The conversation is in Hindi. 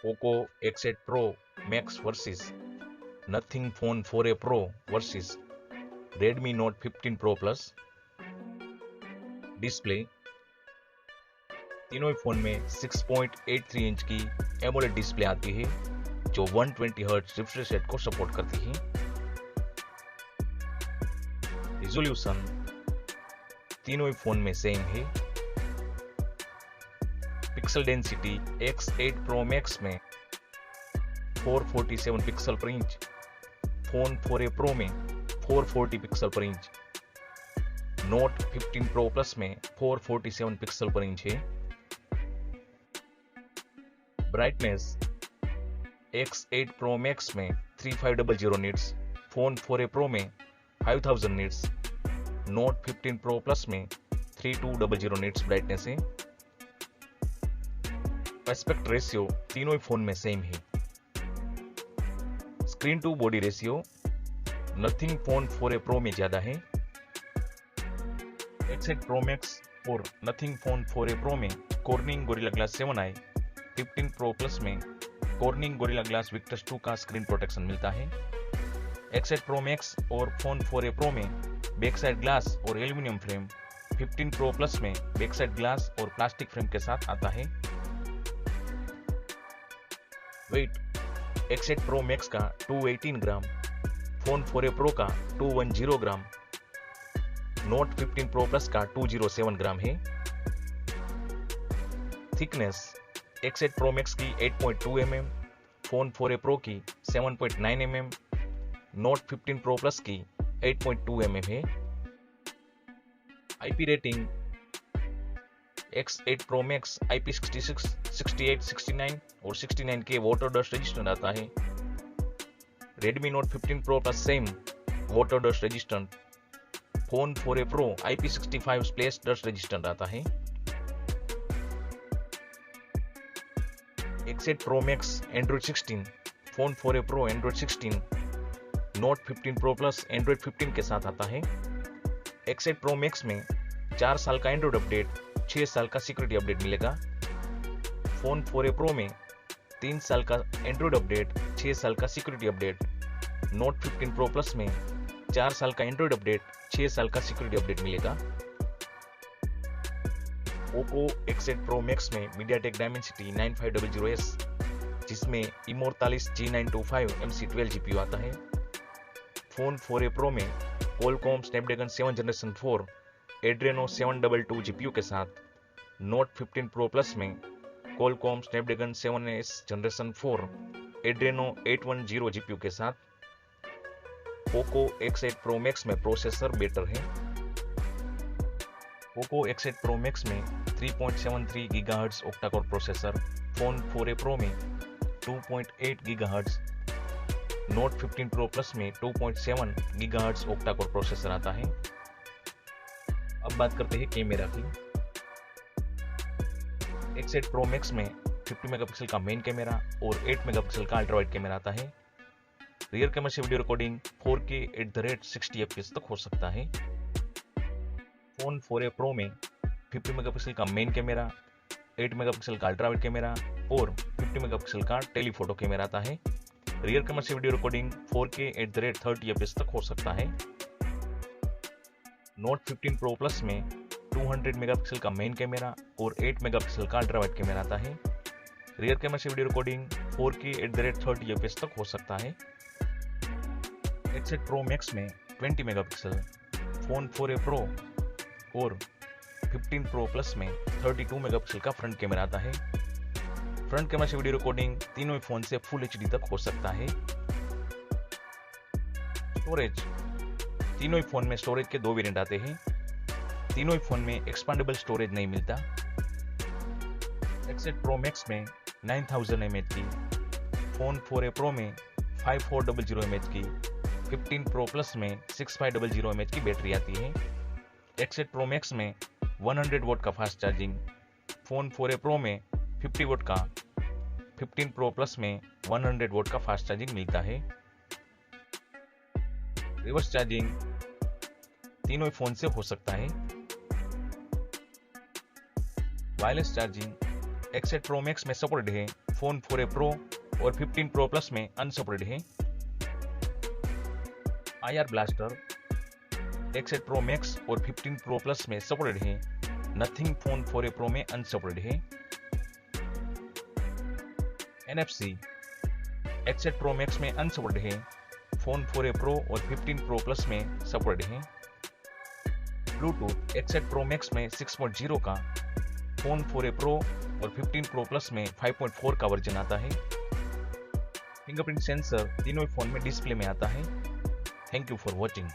Poco X8 Pro Max versus nothing phone 4a Pro versus Redmi Note 15 Pro Plus। Display, तीनों ही फोन में 6.83 इंच की एमोलेड डिस्प्ले आती है जो 120 हर्ट्ज रिफ्रेश रेट को सपोर्ट करती है। रिजोल्यूशन तीनों ही फोन में सेम है। Pixel density X8 Pro Max में 447 पिक्सल पर इंच, फोन 4a Pro में 440 पिक्सल पर इंच, Note 15 Pro Plus में 447 पिक्सल पर इंच है। ब्राइटनेस X8 Pro Max में 3500 निट्स, फोन 4a Pro में 5000 निट्स, Note 15 Pro Plus में 3200 निट्स ब्राइटनेस है। एस्पेक्ट रेशियो तीनों ही फोन में सेम है। Screen to body ratio nothing phone 4a Pro में ज्यादा है। X8 Pro Max और नथिंग फोन 4a Pro में Corning Gorilla Glass 7i, 15 Pro Plus में कॉर्निंग गोरिल्ला ग्लास विक्टस 2 का स्क्रीन प्रोटेक्शन मिलता है। X8 Pro Max और फोन 4a Pro में बैक साइड ग्लास और एल्यूमिनियम फ्रेम, 15 Pro Plus में बैक साइड ग्लास और प्लास्टिक फ्रेम के साथ आता है। वेट X8 Pro Max का 218 ग्राम, फोन 4a Pro का 210 ग्राम, Note 15 Pro Plus का 207 ग्राम है। थिकनेस X8 Pro Max की 8.2 mm, फोन 4a Pro की 7.9 mm, Note 15 Pro Plus की 8.2 mm है। IP rating X8 Pro Max IP66, 68, 69 और 69 के वाटर डस्ट रेजिस्टेंट आता है। Redmi Note 15 Pro Plus same water dust resistant, phone 4a Pro IP65 splash dust resistant आता है। X8 Pro Max Android 16, phone 4a Pro Android 16, Note 15 Pro Plus Android 15 के साथ आता है। X8 Pro Max में 4 साल का एंड्रॉइड अपडेट, 6 साल का सिक्योरिटी अपडेट मिलेगा। फोन 4a Pro में 3 साल का एंड्रॉइड अपडेट, 6 साल का security update, Note 15 Pro Plus में 4 साल का एंड्रॉइड अपडेट, 6 साल का सिक्योरिटी अपडेट मिलेगा। पोको X8 Pro Max में MediaTek Dimensity 9500S जिसमें Immortalis G925 MC12 GPU आता है। फोन 4a Pro में Qualcomm Snapdragon 7 Generation 4 Adreno 722 GPU के साथ, Note 15 Pro Plus में Qualcomm Snapdragon 7S Generation 4 Adreno 810 GPU के साथ। पोको X8 Pro Max में प्रोसेसर बेटर है। पोको X8 Pro Max में 3.73 GHz octa-core processor, phone 4a Pro में 2.8 GHz, Note 15 Pro Plus में 2.7 GHz ऑक्टा-कोर प्रोसेसर आता है। अब बात करते हैं कैमरा की। X8 Pro Max में 50 मेगापिक्सल का मेन कैमरा और 8 मेगापिक्सल का अल्ट्रा वाइड कैमरा आता है। रियर कैमरा से video recording 4K at 60 fps तक हो सकता है। फोन 4a Pro में 50 मेगापिक्सल का मेन कैमरा, 8 मेगापिक्सल का अल्ट्रा वाइड कैमरा और 50 मेगापिक्सल का टेलीफोटो कैमरा आता है। रियर कैमरा से video recording 4K at 30 fps तक हो सकता है। Note 15 Pro Plus में 200 मेगापिक्सल का मेन कैमरा और 8 मेगापिक्सल का अल्ट्रा वाइड कैमरा आता है। रियर कैमरा से video recording 4K at 30 fps तक हो सकता है। X8 Pro Max में 20 मेगापिक्सल, फोन 4a Pro और 15 Pro Plus में 32 मेगापिक्सल का फ्रंट कैमरा आता है। फ्रंट कैमरा से वीडियो रिकॉर्डिंग तीनों ही फोन से फुल HD तक हो सकता है। स्टोरेज, तीनों ही फोन में स्टोरेज के 2 वेरिएंट आते हैं। तीनों ही फोन में एक्सपांडेबल स्टोरेज नहीं मिलता। X8 Pro Max में 9000 mAh की, फोन 4a Pro में 5400 mAh की, 15 Pro Plus में 6500 mAh की बैटरी आती है। X8 Pro Max में 100 वोट का fast charging, phone 4a Pro में 50 वोट का, 15 Pro Plus में 100 वोट का फास्ट चार्जिंग मिलता है। रिवर्स चार्जिंग तीनों फोन से हो सकता है। Wireless charging X8 Pro Max में सपोर्टेड है, फोन 4a Pro और 15 Pro Plus में अनसपोर्टेड है। IR blaster X8 Pro Max और 15 Pro Plus में सपोर्टेड है, नथिंग फोन 4a Pro में अनसपोर्टेड है। NFC X8 Pro Max में अनसपोर्टेड है, फोन 4a Pro और 15 Pro Plus में सपोर्टेड है। ब्लूटूथ X8 Pro Max में 6.0 का, फोन 4a Pro और 15 Pro Plus में 5.4 का वर्जन आता है। फिंगरप्रिंट सेंसर तीनों फोन में डिस्प्ले में आता है। Thank you for watching.